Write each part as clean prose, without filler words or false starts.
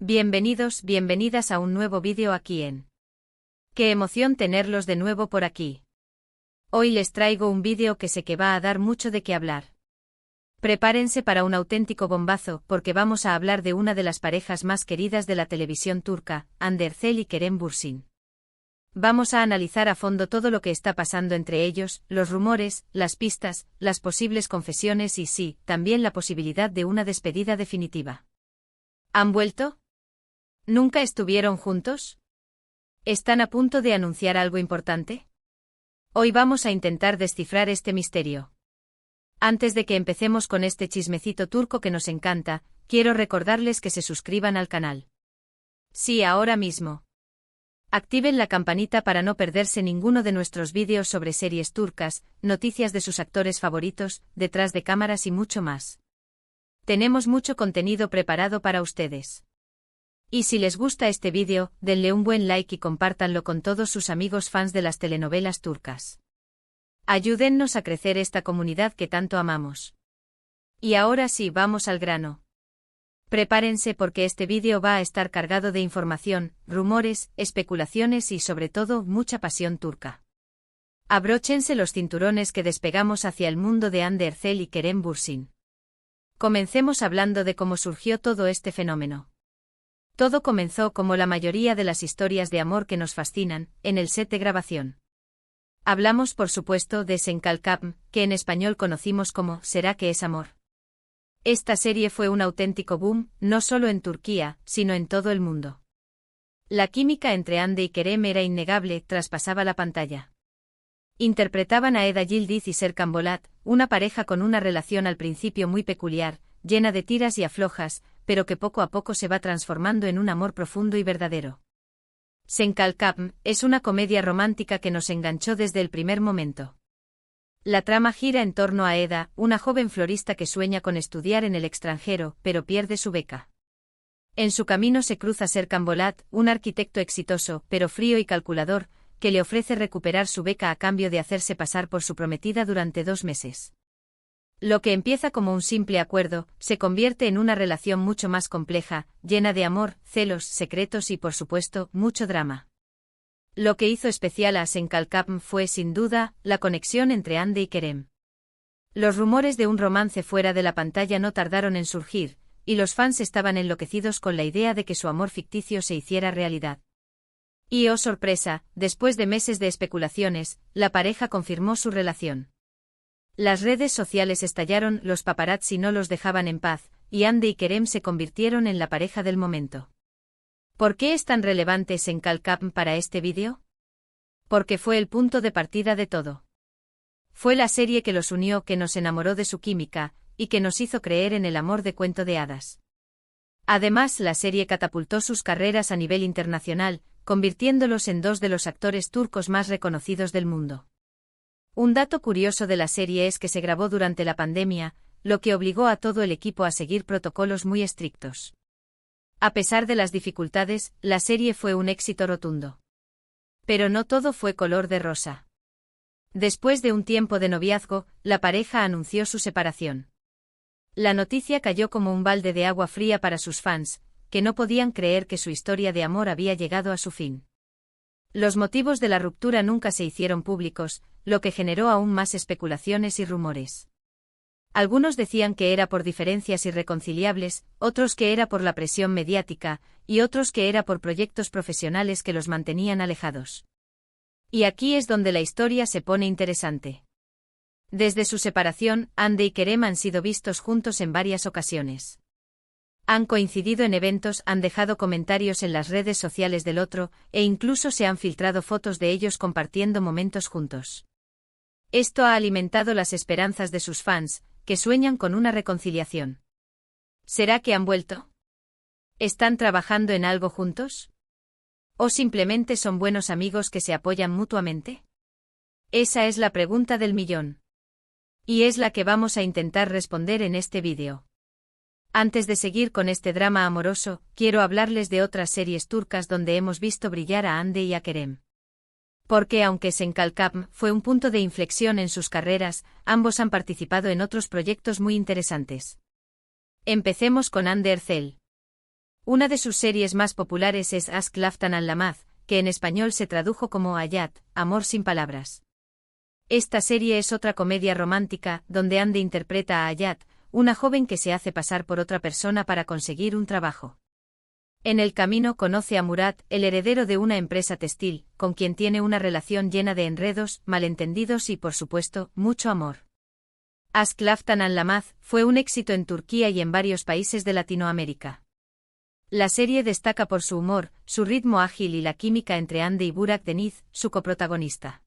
Bienvenidos, bienvenidas a un nuevo vídeo aquí en. ¡Qué emoción tenerlos de nuevo por aquí! Hoy les traigo un vídeo que sé que va a dar mucho de qué hablar. Prepárense para un auténtico bombazo, porque vamos a hablar de una de las parejas más queridas de la televisión turca, Hande Erçel y Kerem Bürsin. Vamos a analizar a fondo todo lo que está pasando entre ellos, los rumores, las pistas, las posibles confesiones y sí, también la posibilidad de una despedida definitiva. ¿Han vuelto? ¿Nunca estuvieron juntos? ¿Están a punto de anunciar algo importante? Hoy vamos a intentar descifrar este misterio. Antes de que empecemos con este chismecito turco que nos encanta, quiero recordarles que se suscriban al canal. Sí, ahora mismo. Activen la campanita para no perderse ninguno de nuestros vídeos sobre series turcas, noticias de sus actores favoritos, detrás de cámaras y mucho más. Tenemos mucho contenido preparado para ustedes. Y si les gusta este vídeo, denle un buen like y compártanlo con todos sus amigos fans de las telenovelas turcas. Ayúdennos a crecer esta comunidad que tanto amamos. Y ahora sí, vamos al grano. Prepárense porque este vídeo va a estar cargado de información, rumores, especulaciones y sobre todo mucha pasión turca. Abróchense los cinturones que despegamos hacia el mundo de Hande Erçel y Kerem Bürsin. Comencemos hablando de cómo surgió todo este fenómeno. Todo comenzó como la mayoría de las historias de amor que nos fascinan, en el set de grabación. Hablamos por supuesto de Sen Kalkam, que en español conocimos como ¿Será que es amor? Esta serie fue un auténtico boom, no solo en Turquía, sino en todo el mundo. La química entre Hande y Kerem era innegable, traspasaba la pantalla. Interpretaban a Eda Yildiz y Serkan Bolat, una pareja con una relación al principio muy peculiar, llena de tiras y aflojas, pero que poco a poco se va transformando en un amor profundo y verdadero. Sen Kalkam es una comedia romántica que nos enganchó desde el primer momento. La trama gira en torno a Eda, una joven florista que sueña con estudiar en el extranjero, pero pierde su beca. En su camino se cruza Serkan Bolat, un arquitecto exitoso, pero frío y calculador, que le ofrece recuperar su beca a cambio de hacerse pasar por su prometida durante 2 meses. Lo que empieza como un simple acuerdo, se convierte en una relación mucho más compleja, llena de amor, celos, secretos y por supuesto, mucho drama. Lo que hizo especial a Sen Kalkam fue, sin duda, la conexión entre Hande y Kerem. Los rumores de un romance fuera de la pantalla no tardaron en surgir, y los fans estaban enloquecidos con la idea de que su amor ficticio se hiciera realidad. Y oh sorpresa, después de meses de especulaciones, la pareja confirmó su relación. Las redes sociales estallaron, los paparazzi no los dejaban en paz, y Hande y Kerem se convirtieron en la pareja del momento. ¿Por qué es tan relevante Sen Kalkam para este vídeo? Porque fue el punto de partida de todo. Fue la serie que los unió, que nos enamoró de su química, y que nos hizo creer en el amor de cuento de hadas. Además, la serie catapultó sus carreras a nivel internacional, convirtiéndolos en 2 de los actores turcos más reconocidos del mundo. Un dato curioso de la serie es que se grabó durante la pandemia, lo que obligó a todo el equipo a seguir protocolos muy estrictos. A pesar de las dificultades, la serie fue un éxito rotundo. Pero no todo fue color de rosa. Después de un tiempo de noviazgo, la pareja anunció su separación. La noticia cayó como un balde de agua fría para sus fans, que no podían creer que su historia de amor había llegado a su fin. Los motivos de la ruptura nunca se hicieron públicos, lo que generó aún más especulaciones y rumores. Algunos decían que era por diferencias irreconciliables, otros que era por la presión mediática, y otros que era por proyectos profesionales que los mantenían alejados. Y aquí es donde la historia se pone interesante. Desde su separación, Hande y Kerem han sido vistos juntos en varias ocasiones. Han coincidido en eventos, han dejado comentarios en las redes sociales del otro, e incluso se han filtrado fotos de ellos compartiendo momentos juntos. Esto ha alimentado las esperanzas de sus fans, que sueñan con una reconciliación. ¿Será que han vuelto? ¿Están trabajando en algo juntos? ¿O simplemente son buenos amigos que se apoyan mutuamente? Esa es la pregunta del millón. Y es la que vamos a intentar responder en este vídeo. Antes de seguir con este drama amoroso, quiero hablarles de otras series turcas donde hemos visto brillar a Hande y a Kerem. Porque aunque Sen Kalkam fue un punto de inflexión en sus carreras, ambos han participado en otros proyectos muy interesantes. Empecemos con Hande Erçel. Una de sus series más populares es Aşk Laftan Anlamaz, que en español se tradujo como Hayat, Amor sin palabras. Esta serie es otra comedia romántica, donde Hande interpreta a Hayat, una joven que se hace pasar por otra persona para conseguir un trabajo. En el camino conoce a Murat, el heredero de una empresa textil, con quien tiene una relación llena de enredos, malentendidos y, por supuesto, mucho amor. Aşk Laftan Anlamaz fue un éxito en Turquía y en varios países de Latinoamérica. La serie destaca por su humor, su ritmo ágil y la química entre Hande y Burak Deniz, su coprotagonista.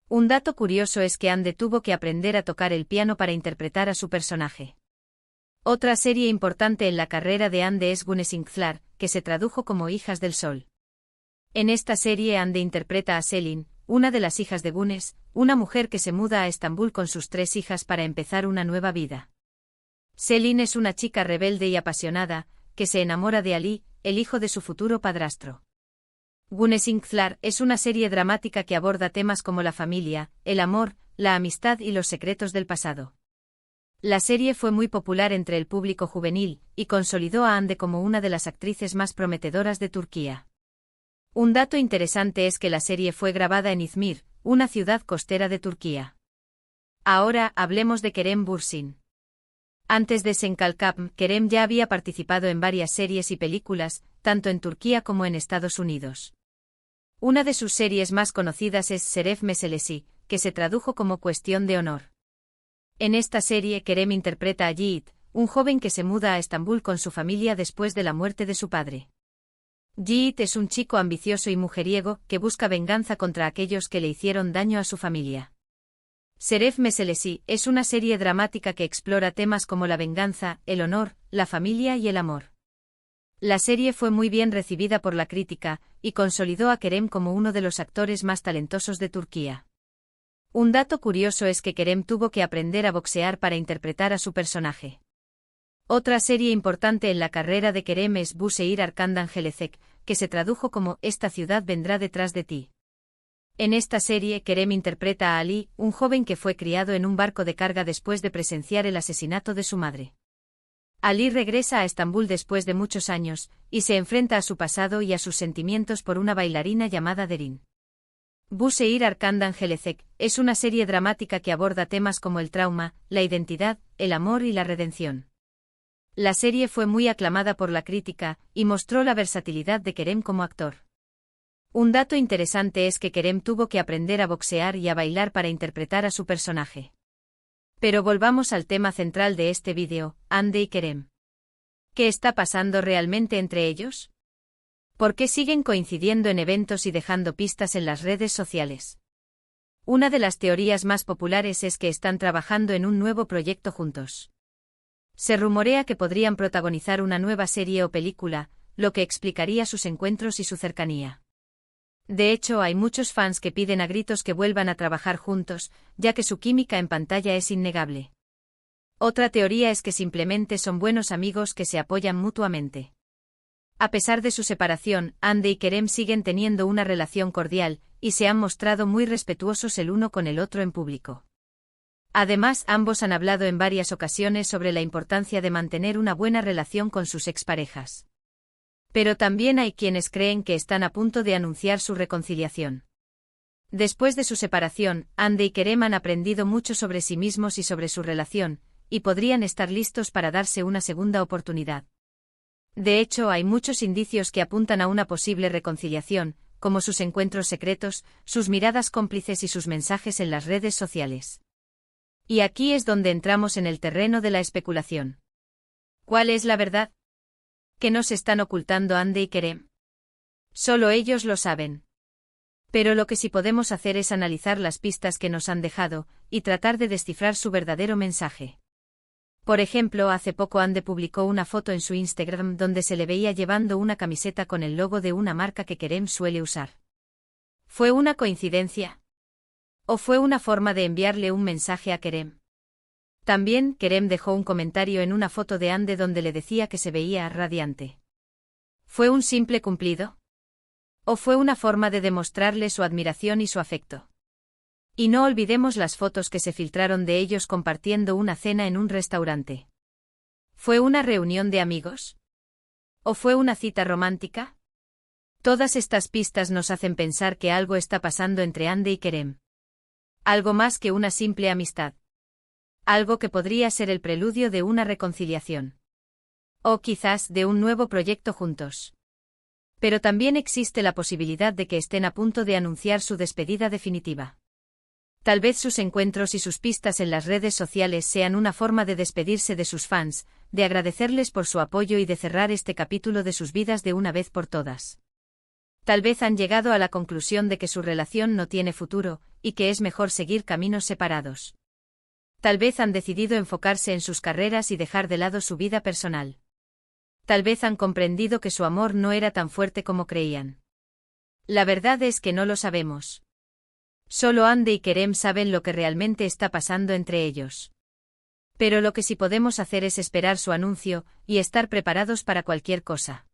Un dato curioso es que Hande tuvo que aprender a tocar el piano para interpretar a su personaje. Otra serie importante en la carrera de Hande es Güneş İnkizler, que se tradujo como Hijas del Sol. En esta serie Hande interpreta a Selin, una de las hijas de Güneş, una mujer que se muda a Estambul con sus 3 hijas para empezar una nueva vida. Selin es una chica rebelde y apasionada, que se enamora de Ali, el hijo de su futuro padrastro. Güneş İnkizler es una serie dramática que aborda temas como la familia, el amor, la amistad y los secretos del pasado. La serie fue muy popular entre el público juvenil, y consolidó a Hande como una de las actrices más prometedoras de Turquía. Un dato interesante es que la serie fue grabada en İzmir, una ciudad costera de Turquía. Ahora hablemos de Kerem Bürsin. Antes de Senkalkam, Kerem ya había participado en varias series y películas, tanto en Turquía como en Estados Unidos. Una de sus series más conocidas es Şeref Meselesi, que se tradujo como Cuestión de Honor. En esta serie Kerem interpreta a Yiğit, un joven que se muda a Estambul con su familia después de la muerte de su padre. Yiğit es un chico ambicioso y mujeriego que busca venganza contra aquellos que le hicieron daño a su familia. Şeref Meselesi es una serie dramática que explora temas como la venganza, el honor, la familia y el amor. La serie fue muy bien recibida por la crítica, y consolidó a Kerem como uno de los actores más talentosos de Turquía. Un dato curioso es que Kerem tuvo que aprender a boxear para interpretar a su personaje. Otra serie importante en la carrera de Kerem es Bu Şehir Arkandan Gelecek, que se tradujo como Esta ciudad vendrá detrás de ti. En esta serie Kerem interpreta a Ali, un joven que fue criado en un barco de carga después de presenciar el asesinato de su madre. Ali regresa a Estambul después de muchos años, y se enfrenta a su pasado y a sus sentimientos por una bailarina llamada Derin. Bu Şehir Arkandan Gelecek es una serie dramática que aborda temas como el trauma, la identidad, el amor y la redención. La serie fue muy aclamada por la crítica, y mostró la versatilidad de Kerem como actor. Un dato interesante es que Kerem tuvo que aprender a boxear y a bailar para interpretar a su personaje. Pero volvamos al tema central de este vídeo, Hande y Kerem. ¿Qué está pasando realmente entre ellos? ¿Por qué siguen coincidiendo en eventos y dejando pistas en las redes sociales? Una de las teorías más populares es que están trabajando en un nuevo proyecto juntos. Se rumorea que podrían protagonizar una nueva serie o película, lo que explicaría sus encuentros y su cercanía. De hecho, hay muchos fans que piden a gritos que vuelvan a trabajar juntos, ya que su química en pantalla es innegable. Otra teoría es que simplemente son buenos amigos que se apoyan mutuamente. A pesar de su separación, Hande y Kerem siguen teniendo una relación cordial, y se han mostrado muy respetuosos el uno con el otro en público. Además, ambos han hablado en varias ocasiones sobre la importancia de mantener una buena relación con sus exparejas. Pero también hay quienes creen que están a punto de anunciar su reconciliación. Después de su separación, Hande y Kerem han aprendido mucho sobre sí mismos y sobre su relación, y podrían estar listos para darse una segunda oportunidad. De hecho, hay muchos indicios que apuntan a una posible reconciliación, como sus encuentros secretos, sus miradas cómplices y sus mensajes en las redes sociales. Y aquí es donde entramos en el terreno de la especulación. ¿Cuál es la verdad? ¿Qué nos están ocultando Hande y Kerem? Solo ellos lo saben. Pero lo que sí podemos hacer es analizar las pistas que nos han dejado, y tratar de descifrar su verdadero mensaje. Por ejemplo, hace poco Hande publicó una foto en su Instagram donde se le veía llevando una camiseta con el logo de una marca que Kerem suele usar. ¿Fue una coincidencia? ¿O fue una forma de enviarle un mensaje a Kerem? También, Kerem dejó un comentario en una foto de Hande donde le decía que se veía radiante. ¿Fue un simple cumplido? ¿O fue una forma de demostrarle su admiración y su afecto? Y no olvidemos las fotos que se filtraron de ellos compartiendo una cena en un restaurante. ¿Fue una reunión de amigos? ¿O fue una cita romántica? Todas estas pistas nos hacen pensar que algo está pasando entre Andy y Kerem. Algo más que una simple amistad. Algo que podría ser el preludio de una reconciliación. O quizás de un nuevo proyecto juntos. Pero también existe la posibilidad de que estén a punto de anunciar su despedida definitiva. Tal vez sus encuentros y sus pistas en las redes sociales sean una forma de despedirse de sus fans, de agradecerles por su apoyo y de cerrar este capítulo de sus vidas de una vez por todas. Tal vez han llegado a la conclusión de que su relación no tiene futuro, y que es mejor seguir caminos separados. Tal vez han decidido enfocarse en sus carreras y dejar de lado su vida personal. Tal vez han comprendido que su amor no era tan fuerte como creían. La verdad es que no lo sabemos. Solo Andy y Kerem saben lo que realmente está pasando entre ellos. Pero lo que sí podemos hacer es esperar su anuncio, y estar preparados para cualquier cosa.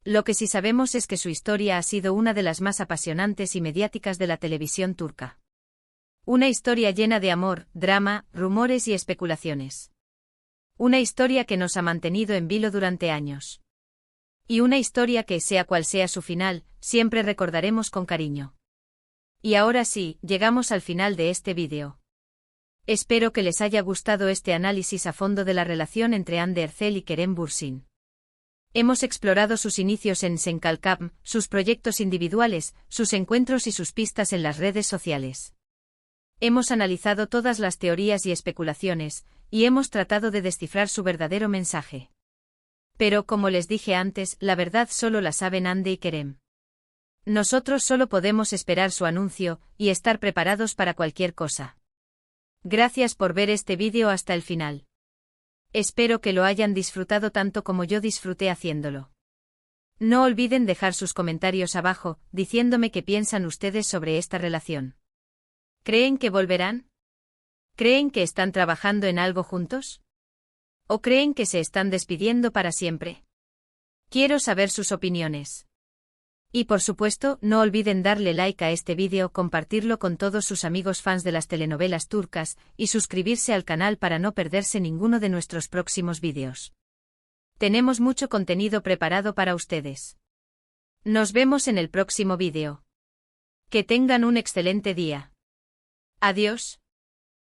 Lo que sí sabemos es que su historia ha sido una de las más apasionantes y mediáticas de la televisión turca. Una historia llena de amor, drama, rumores y especulaciones. Una historia que nos ha mantenido en vilo durante años. Y una historia que, sea cual sea su final, siempre recordaremos con cariño. Y ahora sí, llegamos al final de este vídeo. Espero que les haya gustado este análisis a fondo de la relación entre Hande Erçel y Kerem Bürsin. Hemos explorado sus inicios en Senkalkam, sus proyectos individuales, sus encuentros y sus pistas en las redes sociales. Hemos analizado todas las teorías y especulaciones, y hemos tratado de descifrar su verdadero mensaje. Pero como les dije antes, la verdad solo la saben Hande y Kerem. Nosotros solo podemos esperar su anuncio, y estar preparados para cualquier cosa. Gracias por ver este vídeo hasta el final. Espero que lo hayan disfrutado tanto como yo disfruté haciéndolo. No olviden dejar sus comentarios abajo, diciéndome qué piensan ustedes sobre esta relación. ¿Creen que volverán? ¿Creen que están trabajando en algo juntos? ¿O creen que se están despidiendo para siempre? Quiero saber sus opiniones. Y por supuesto, no olviden darle like a este vídeo, compartirlo con todos sus amigos fans de las telenovelas turcas, y suscribirse al canal para no perderse ninguno de nuestros próximos vídeos. Tenemos mucho contenido preparado para ustedes. Nos vemos en el próximo vídeo. Que tengan un excelente día. Adiós.